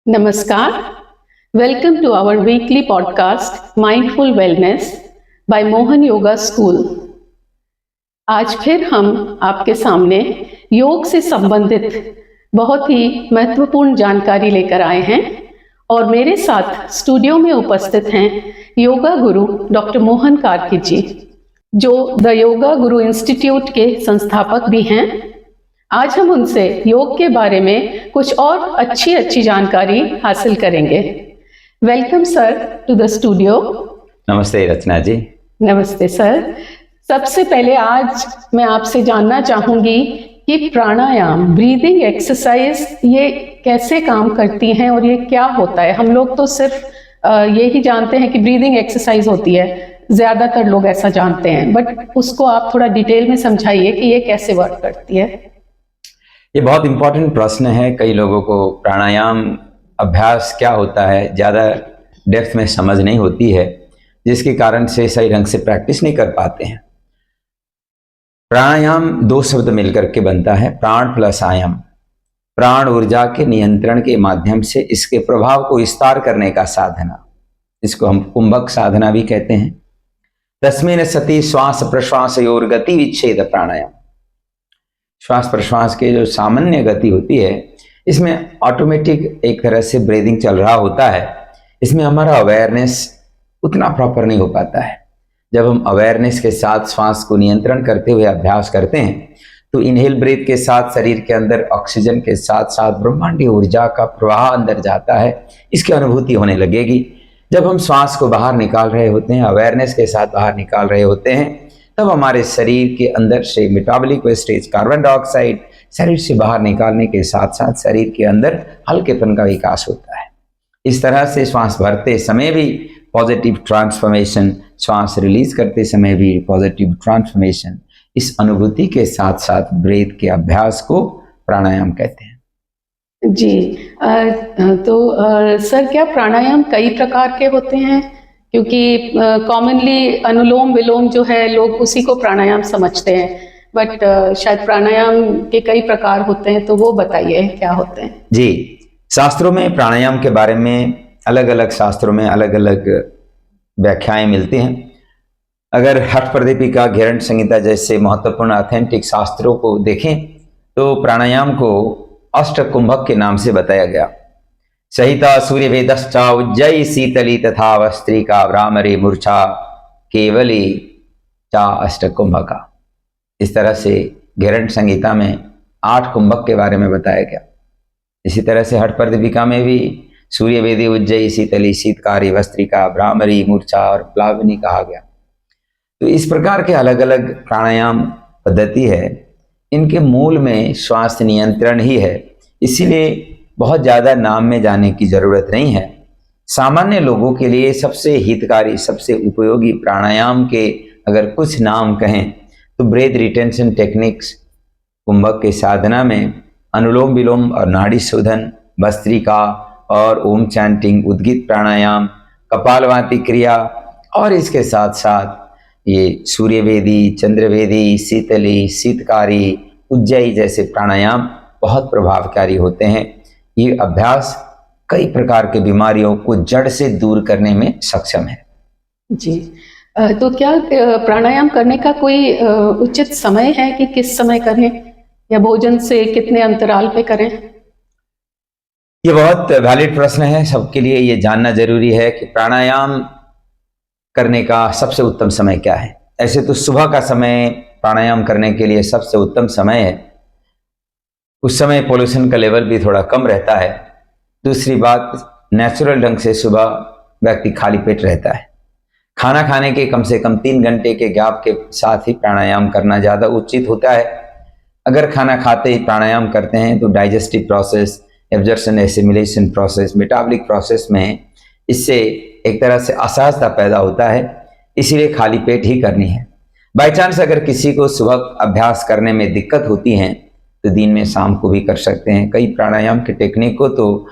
Namaskar. Welcome to our weekly podcast Mindful Wellness by Mohan Yoga School. आज फिर हम आपके सामने योग से संबंधित बहुत ही महत्वपूर्ण जानकारी लेकर आए हैं और मेरे साथ स्टूडियो में उपस्थित हैं योगा गुरु डॉक्टर मोहन कार्की जी, जो द योगा गुरु इंस्टीट्यूट के संस्थापक भी हैं। आज हम उनसे योग के बारे में कुछ और अच्छी जानकारी हासिल करेंगे। Welcome sir to the studio. नमस्ते रचना जी। नमस्ते सर। सबसे पहले आज मैं आपसे जानना चाहूंगी कि प्राणायाम, ब्रीदिंग एक्सरसाइज, ये कैसे काम करती हैं और ये क्या होता है। हम लोग तो सिर्फ ये ही जानते हैं कि ब्रीदिंग एक्सरसाइज होती है, ज्यादातर लोग ऐसा जानते हैं, बट उसको आप थोड़ा डिटेल में समझाइए कि ये कैसे वर्क करती है। ये बहुत इंपॉर्टेंट प्रश्न है। कई लोगों को प्राणायाम अभ्यास क्या होता है ज़्यादा डेप्थ में समझ नहीं होती है, जिसके कारण से सही ढंग से प्रैक्टिस नहीं कर पाते हैं। प्राणायाम दो शब्द मिलकर के बनता है, प्राण प्लस आयाम। प्राण ऊर्जा के नियंत्रण के माध्यम से इसके प्रभाव को विस्तार करने का साधना, इसको हम कुंभक साधना भी कहते हैं। तस्मिन् सति श्वास प्रश्वासयोर गति विच्छेद प्राणायाम। श्वास प्रश्वास के जो सामान्य गति होती है, इसमें ऑटोमेटिक एक तरह से ब्रीदिंग चल रहा होता है। इसमें हमारा अवेयरनेस उतना प्रॉपर नहीं हो पाता है। जब हम अवेयरनेस के साथ श्वास को नियंत्रण करते हुए अभ्यास करते हैं तो इनहेल ब्रीथ के साथ शरीर के अंदर ऑक्सीजन के साथ साथ ब्रह्मांडीय ऊर्जा का प्रवाह अंदर जाता है, इसकी अनुभूति होने लगेगी। जब हम श्वास को बाहर निकाल रहे होते हैं, अवेयरनेस के साथ बाहर निकाल रहे होते हैं, तब हमारे शरीर के अंदर से मेटाबॉलिक वेस्टेज, कार्बन डाइऑक्साइड शरीर से बाहर निकालने के साथ साथ शरीर के अंदर हल्केपन का विकास होता है। इस तरह से श्वास भरते समय भी पॉजिटिव ट्रांसफॉर्मेशन, श्वास रिलीज करते समय भी पॉजिटिव ट्रांसफॉर्मेशन, इस अनुभूति के साथ साथ ब्रीथ के अभ्यास को प्राणायाम कहते हैं। जी, सर क्या प्राणायाम कई प्रकार के होते हैं? क्योंकि कॉमनली अनुलोम विलोम जो है लोग उसी को प्राणायाम समझते हैं, बट शायद प्राणायाम के कई प्रकार होते हैं, तो वो बताइए क्या होते हैं। जी, शास्त्रों में प्राणायाम के बारे में अलग अलग शास्त्रों में अलग अलग व्याख्याएं मिलती हैं। अगर हठ प्रदीपिका, घेरंड संहिता जैसे महत्वपूर्ण ऑथेंटिक शास्त्रों को देखें तो प्राणायाम को अष्ट कुंभक के नाम से बताया गया। सहिता सूर्य वेदश्चा उज्जयी शीतली तथा वस्त्रिका भ्रामरी मूर्छा केवली चा अष्ट कुंभका। इस तरह से घेरंड संहिता में 8 कुंभक के बारे में बताया गया। इसी तरह से हठ प्रदीपिका में भी सूर्य वेदी, उज्जयी, शीतली, शीतकारी, वस्त्रिका, भ्रामरी, मूर्छा और प्लावनी कहा गया। तो इस प्रकार के अलग अलग प्राणायाम पद्धति है। इनके मूल में श्वास नियंत्रण ही है, इसीलिए बहुत ज़्यादा नाम में जाने की जरूरत नहीं है। सामान्य लोगों के लिए सबसे हितकारी, सबसे उपयोगी प्राणायाम के अगर कुछ नाम कहें तो ब्रेथ रिटेंशन टेक्निक्स, कुंभक के साधना में अनुलोम विलोम और नाड़ी शोधन, भस्त्रिका और ओम चैंटिंग, उद्गीत प्राणायाम, कपालभाति क्रिया, और इसके साथ साथ ये सूर्यवेदी, चंद्रवेदी, शीतली, शीतकारी, उज्जयी जैसे प्राणायाम बहुत प्रभावकारी होते हैं। ये अभ्यास कई प्रकार के बीमारियों को जड़ से दूर करने में सक्षम है। जी, तो क्या प्राणायाम करने का कोई उचित समय है कि किस समय करें, या भोजन से कितने अंतराल पे करें? ये बहुत वैलिड प्रश्न है। सबके लिए ये जानना जरूरी है कि प्राणायाम करने का सबसे उत्तम समय क्या है। ऐसे तो सुबह का समय प्राणायाम करने के लिए सबसे उत्तम समय है। उस समय पोल्यूशन का लेवल भी थोड़ा कम रहता है। दूसरी बात, नेचुरल ढंग से सुबह व्यक्ति खाली पेट रहता है। खाना खाने के कम से कम 3 घंटे के गैप के साथ ही प्राणायाम करना ज़्यादा उचित होता है। अगर खाना खाते ही प्राणायाम करते हैं तो digestive process, absorption assimilation process, metabolic process में इससे एक तरह से असहजता पैदा होता है, इसीलिए खाली पेट ही करनी है। बाई चांस अगर किसी को सुबह अभ्यास करने में दिक्कत होती है तो दिन में शाम को भी कर सकते हैं। कई प्राणायाम के टेक्निक को तो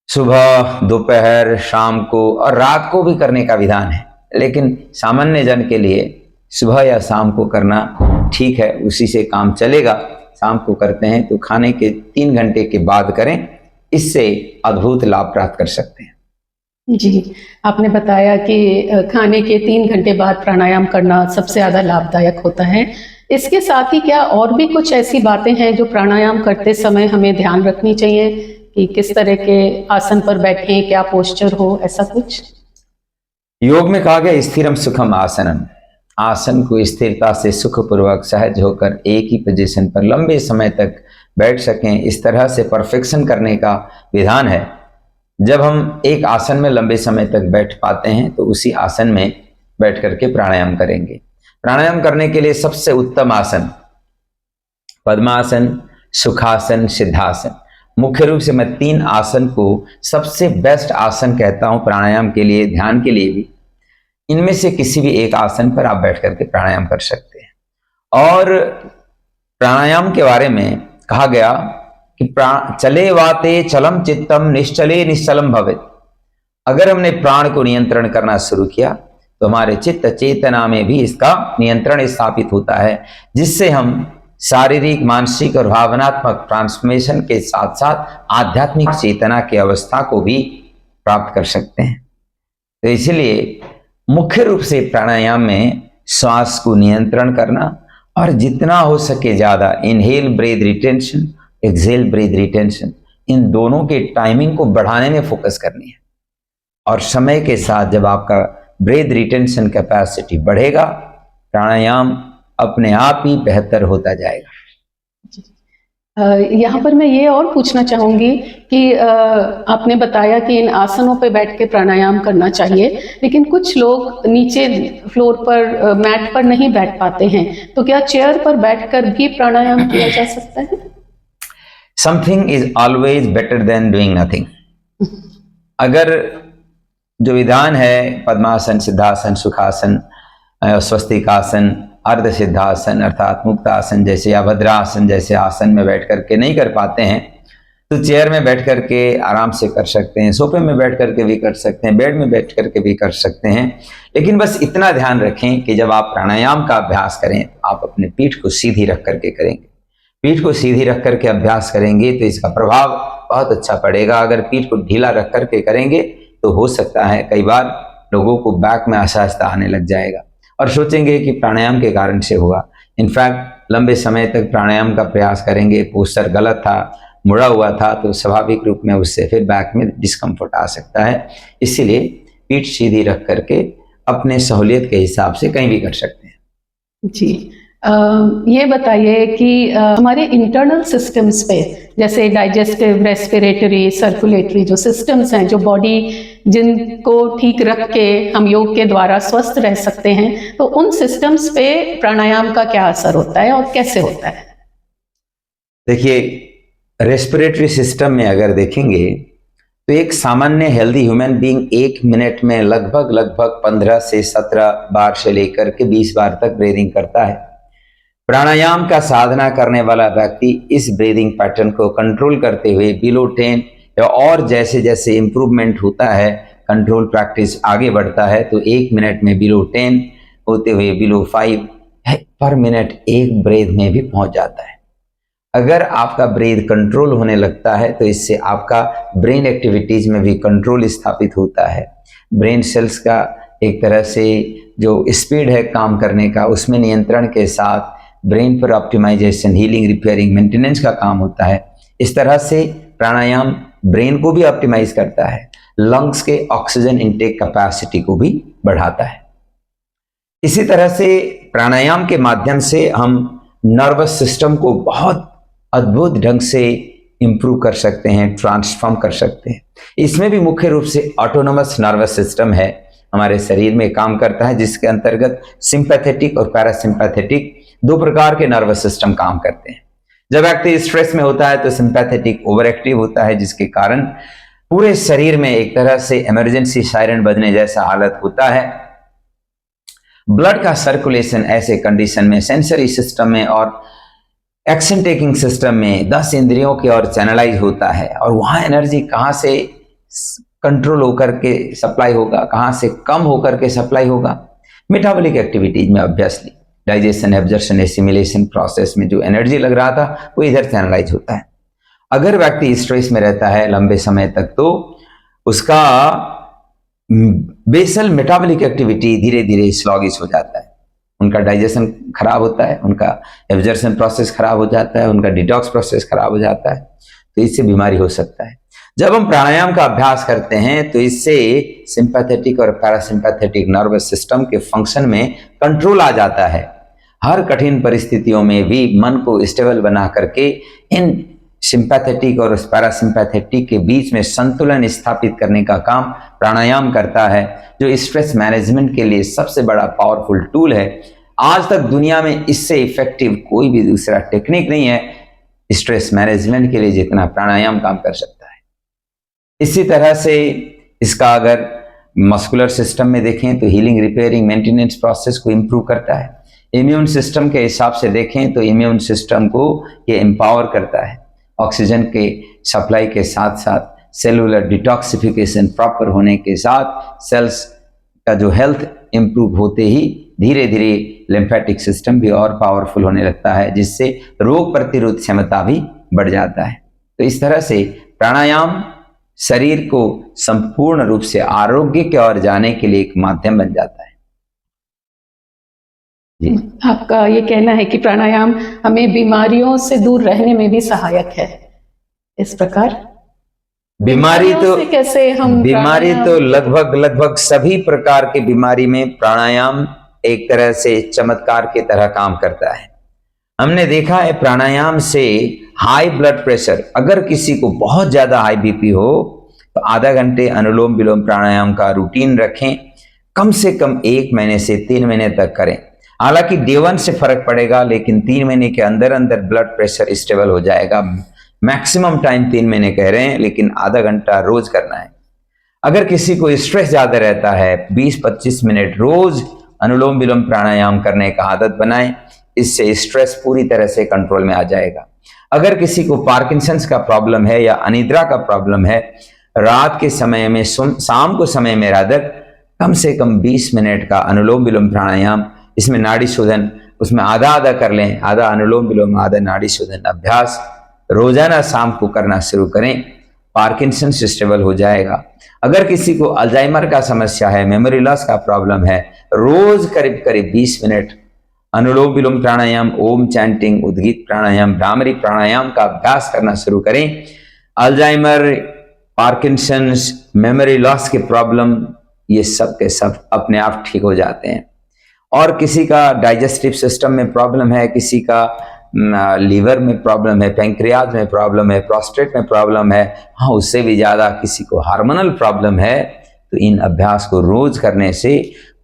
सुबह, दोपहर, शाम को और रात को भी करने का विधान है, लेकिन सामान्य जन के लिए सुबह या शाम को करना ठीक है, उसी से काम चलेगा। शाम को करते हैं तो खाने के 3 घंटे के बाद करें, इससे अद्भुत लाभ प्राप्त कर सकते हैं। जी, आपने बताया कि खाने के 3 घंटे बाद प्राणायाम करना सबसे ज़्यादा लाभदायक होता है। इसके साथ ही क्या और भी कुछ ऐसी बातें हैं जो प्राणायाम करते समय हमें ध्यान रखनी चाहिए कि किस तरह के आसन पर बैठें, क्या पोस्चर हो, ऐसा कुछ? योग में कहा गया स्थिरम सुखम आसनम, आसन को स्थिरता से सुखपूर्वक सहज होकर एक ही पोजीशन पर लंबे समय तक बैठ सकें, इस तरह से परफेक्शन करने का विधान है। जब हम एक आसन में लंबे समय तक बैठ पाते हैं तो उसी आसन में बैठ करके प्राणायाम करेंगे। प्राणायाम करने के लिए सबसे उत्तम आसन पद्मासन, सुखासन, सिद्धासन, मुख्य रूप से मैं 3 आसन को सबसे बेस्ट आसन कहता हूं प्राणायाम के लिए, ध्यान के लिए भी। इनमें से किसी भी एक आसन पर आप बैठ करके प्राणायाम कर सकते हैं। और प्राणायाम के बारे में कहा गया कि चले वाते चलम चित्तम निश्चले निश्चलम भवेत्। अगर हमने प्राण को नियंत्रण करना शुरू किया तो हमारे चित्त चेतना में भी इसका नियंत्रण स्थापित होता है, जिससे हम शारीरिक, मानसिक और भावनात्मक ट्रांसफॉर्मेशन के साथ साथ आध्यात्मिक चेतना की अवस्था को भी प्राप्त कर सकते हैं। तो इसलिए मुख्य रूप से प्राणायाम में श्वास को नियंत्रण करना और जितना हो सके ज्यादा inhale breath retention, exhale breath retention, इन दोनों के टाइमिंग को बढ़ाने में फोकस करनी है। और समय के साथ जब आपका ब्रीथ रिटेंशन कैपेसिटी बढ़ेगा, प्राणायाम अपने आप ही बेहतर होता जाएगा। यहाँ पर मैं ये और पूछना चाहूँगी कि आपने बताया कि इन आसनों पर बैठ के प्राणायाम करना चाहिए, लेकिन कुछ लोग नीचे फ्लोर पर, मैट पर नहीं बैठ पाते हैं, तो क्या चेयर पर बैठकर भी प्राणायाम किया जा सकता है? Something is always better than doing nothing. अगर जो विधान है पद्मासन, सिद्धासन, सुखासन, स्वस्तिकासन, अर्ध सिद्धासन अर्थात मुक्त आसन जैसे या भद्रासन जैसे आसन में बैठ करके नहीं कर पाते हैं तो चेयर में बैठ करके आराम से कर सकते हैं, सोफे में बैठ करके भी कर सकते हैं, बेड में बैठ करके भी कर सकते हैं। लेकिन बस इतना ध्यान रखें कि जब आप प्राणायाम का अभ्यास करें आप अपने पीठ को सीधी रख करके करेंगे। पीठ को सीधी रख करके अभ्यास करेंगे तो इसका प्रभाव बहुत अच्छा पड़ेगा। अगर पीठ को ढीला रख करके करेंगे तो हो सकता है कई बार लोगों को बैक में असहजता आने लग जाएगा और सोचेंगे कि प्राणायाम के कारण से हुआ। इनफैक्ट लंबे समय तक प्राणायाम का प्रयास करेंगे, पोस्चर गलत था, मुड़ा हुआ था, तो स्वाभाविक रूप में उससे फिर बैक में डिस्कम्फर्ट आ सकता है। इसीलिए पीठ सीधी रख करके अपने सहूलियत के हिसाब से कहीं भी कर सकते हैं। जी, ये बताइए कि हमारे इंटरनल सिस्टम्स पे, जैसे डाइजेस्टिव, रेस्पिरेटरी, सर्कुलेटरी जो सिस्टम्स हैं, जो बॉडी जिनको ठीक रख के हम योग के द्वारा स्वस्थ रह सकते हैं, तो उन सिस्टम्स पे प्राणायाम का क्या असर होता है और कैसे होता है? देखिए, रेस्पिरेटरी सिस्टम में अगर देखेंगे तो एक सामान्य हेल्दी ह्यूमन बीइंग 1 मिनट में लगभग 15 से 17 बार से लेकर के 20 बार तक ब्रीदिंग करता है। प्राणायाम का साधना करने वाला व्यक्ति इस ब्रीदिंग पैटर्न को कंट्रोल करते हुए बिलो 10 या और जैसे जैसे इंप्रूवमेंट होता है, कंट्रोल प्रैक्टिस आगे बढ़ता है तो 1 मिनट में बिलो 10 होते हुए बिलो 5 पर मिनट एक ब्रीथ में भी पहुंच जाता है। अगर आपका ब्रीथ कंट्रोल होने लगता है तो इससे आपका ब्रेन एक्टिविटीज में भी कंट्रोल स्थापित होता है। ब्रेन सेल्स का एक तरह से जो स्पीड है काम करने का, उसमें नियंत्रण के साथ ब्रेन पर ऑप्टिमाइजेशन, हीलिंग, रिपेयरिंग, मेंटेनेंस का काम होता है। इस तरह से प्राणायाम ब्रेन को भी ऑप्टिमाइज करता है, लंग्स के ऑक्सीजन इनटेक कैपेसिटी को भी बढ़ाता है। इसी तरह से प्राणायाम के माध्यम से हम नर्वस सिस्टम को बहुत अद्भुत ढंग से इंप्रूव कर सकते हैं, ट्रांसफॉर्म कर सकते हैं। इसमें भी मुख्य रूप से ऑटोनोमस नर्वस सिस्टम है, हमारे शरीर में काम करता है, जिसके अंतर्गत सिंपैथेटिक और पैरासिम्पैथेटिक 2 प्रकार के नर्वस सिस्टम काम करते हैं। जब व्यक्ति स्ट्रेस में होता है तो सिंपैथेटिक ओवर एक्टिव होता है, जिसके कारण पूरे शरीर में एक तरह से इमरजेंसी सायरन बजने जैसा हालत होता है। ब्लड का सर्कुलेशन ऐसे कंडीशन में सेंसरी सिस्टम में और एक्शन टेकिंग सिस्टम में 10 इंद्रियों की ओर चैनलाइज होता है और वहां एनर्जी कहां से कंट्रोल होकर के सप्लाई होगा, कहां से कम होकर के सप्लाई होगा। मेटाबॉलिक एक्टिविटीज में obviously digestion, absorption, assimilation process में जो एनर्जी लग रहा था वो इधर चैनलाइज होता है। अगर व्यक्ति स्ट्रेस में रहता है लंबे समय तक तो उसका बेसल मेटाबॉलिक एक्टिविटी धीरे धीरे स्लॉगिश हो जाता है, उनका डाइजेशन खराब होता है, उनका एब्जॉर्प्शन प्रोसेस खराब हो जाता है, उनका डिटॉक्स प्रोसेस खराब हो जाता है, तो इससे बीमारी हो सकता है। जब हम प्राणायाम का अभ्यास करते हैं तो इससे सिंपैथेटिक और पैरासिम्पैथेटिक नर्वस सिस्टम के फंक्शन में कंट्रोल आ जाता है। हर कठिन परिस्थितियों में भी मन को स्टेबल बना करके इन सिंपैथेटिक और पैरासिम्पैथेटिक के बीच में संतुलन स्थापित करने का काम प्राणायाम करता है, जो स्ट्रेस मैनेजमेंट के लिए सबसे बड़ा पावरफुल टूल है। आज तक दुनिया में इससे इफेक्टिव कोई भी दूसरा टेक्निक नहीं है स्ट्रेस मैनेजमेंट के लिए जितना प्राणायाम काम कर सकता है। इसी तरह से इसका अगर मस्कुलर सिस्टम में देखें तो हीलिंग, रिपेयरिंग, मेंटेनेंस प्रोसेस को इंप्रूव करता है। इम्यून सिस्टम के हिसाब से देखें तो इम्यून सिस्टम को ये एम्पावर करता है। ऑक्सीजन के सप्लाई के साथ साथ सेलुलर डिटॉक्सिफिकेशन प्रॉपर होने के साथ सेल्स का जो हेल्थ इंप्रूव होते ही धीरे धीरे लिम्फेटिक सिस्टम भी और पावरफुल होने लगता है, जिससे रोग प्रतिरोध क्षमता भी बढ़ जाता है। तो इस तरह से प्राणायाम शरीर को संपूर्ण रूप से आरोग्य की ओर जाने के लिए एक माध्यम बन जाता है। जी। आपका ये कहना है कि प्राणायाम हमें बीमारियों से दूर रहने में भी सहायक है, इस प्रकार? बीमारी तो कैसे हम बीमारी तो लगभग सभी प्रकार की बीमारी में प्राणायाम एक तरह से चमत्कार की तरह काम करता है। हमने देखा है प्राणायाम से हाई ब्लड प्रेशर, अगर किसी को बहुत ज्यादा हाई बीपी हो तो आधा घंटे अनुलोम विलोम प्राणायाम का रूटीन रखें, कम से कम 1 महीने से 3 महीने तक करें। हालांकि डे 1 से फर्क पड़ेगा, लेकिन 3 महीने के अंदर अंदर ब्लड प्रेशर स्टेबल हो जाएगा। मैक्सिमम टाइम 3 महीने कह रहे हैं, लेकिन आधा घंटा रोज करना है। अगर किसी को स्ट्रेस ज्यादा रहता है 20-25 मिनट रोज अनुलोम विलोम प्राणायाम करने का आदत बनाएं, इससे स्ट्रेस पूरी तरह से कंट्रोल में आ जाएगा। अगर किसी को पार्किंसंस का प्रॉब्लम है या अनिद्रा का प्रॉब्लम है, रात के समय में शाम को समय में रादर कम से कम 20 मिनट का अनुलोम विलोम प्राणायाम, इसमें नाड़ी शोधन, उसमें आधा आधा कर लें, आधा अनुलोम विलोम आधा नाड़ी शोधन अभ्यास रोजाना शाम को करना शुरू करें, पार्किंसंस स्टेबल हो जाएगा। अगर किसी को अल्जाइमर का समस्या है, मेमोरी लॉस का प्रॉब्लम है, रोज करीब करीब 20 मिनट अनुलोम विलोम प्राणायाम, ओम चैंटिंग, उद्गीत प्राणायाम, भ्रामरी प्राणायाम का अभ्यास करना शुरू करें। अल्जाइमर, पार्किंसंस, मेमोरी लॉस के प्रॉब्लम ये सब के सब अपने आप ठीक हो जाते हैं। और किसी का डाइजेस्टिव सिस्टम में प्रॉब्लम है, किसी का लीवर में प्रॉब्लम है, पैंक्रियाज में प्रॉब्लम है, प्रोस्टेट में प्रॉब्लम है, हाँ उससे भी ज्यादा किसी को हार्मोनल प्रॉब्लम है, तो इन अभ्यास को रोज करने से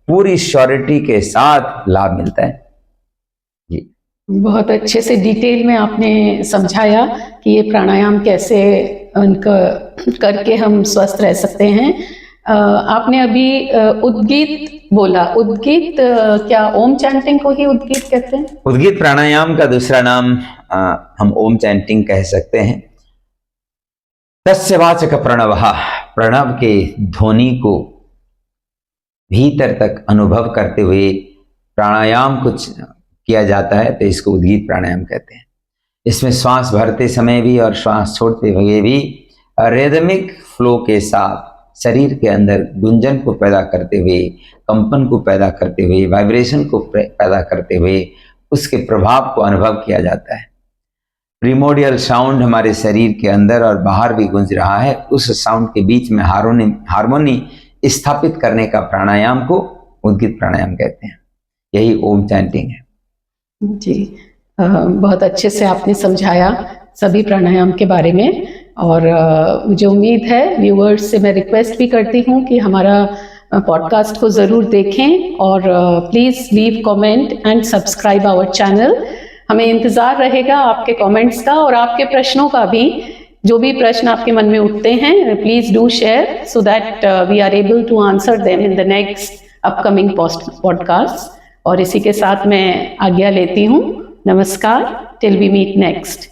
पूरी श्योरिटी के साथ लाभ मिलता है। जी, बहुत अच्छे से डिटेल में आपने समझाया कि ये प्राणायाम कैसे उनका करके हम स्वस्थ रह सकते हैं। आपने अभी उद्गीत बोला, उद्गीत क्या ओम चैंटिंग को ही उद्गीत कहते हैं? उद्गीत प्राणायाम का दूसरा नाम हम ओम चैंटिंग कह सकते हैं। तस्य वाचक प्रणवः, प्रणव के ध्वनि को भीतर तक अनुभव करते हुए प्राणायाम कुछ किया जाता है, तो इसको उद्गीत प्राणायाम कहते हैं। इसमें श्वास भरते समय भी और श्वास छोड़ते हुए भी रिदमिक फ्लो के साथ शरीर के अंदर गुंजन को पैदा करते हुए, कंपन को पैदा करते हुए, वाइब्रेशन को पैदा करते हुए उसके प्रभाव को अनुभव किया जाता है। प्रीमोडियल साउंड हमारे शरीर के अंदर और बाहर भी गूंज रहा है, उस साउंड के बीच में हार्मोनी स्थापित करने का प्राणायाम को उद्गीत प्राणायाम कहते हैं। यही ओम चैंटिंग है। जी, बहुत अच्छे से आपने समझाया सभी प्राणायाम के बारे में, और मुझे उम्मीद है व्यूअर्स से मैं रिक्वेस्ट भी करती हूँ कि हमारा पॉडकास्ट को ज़रूर देखें और please leave comment and subscribe our channel. हमें इंतज़ार रहेगा आपके कमेंट्स का और आपके प्रश्नों का भी। जो भी प्रश्न आपके मन में उठते हैं please do share so that we are able to answer them in the next upcoming podcast. और इसी के साथ मैं आज्ञा लेती हूँ। नमस्कार, टिल वी मीट नेक्स्ट।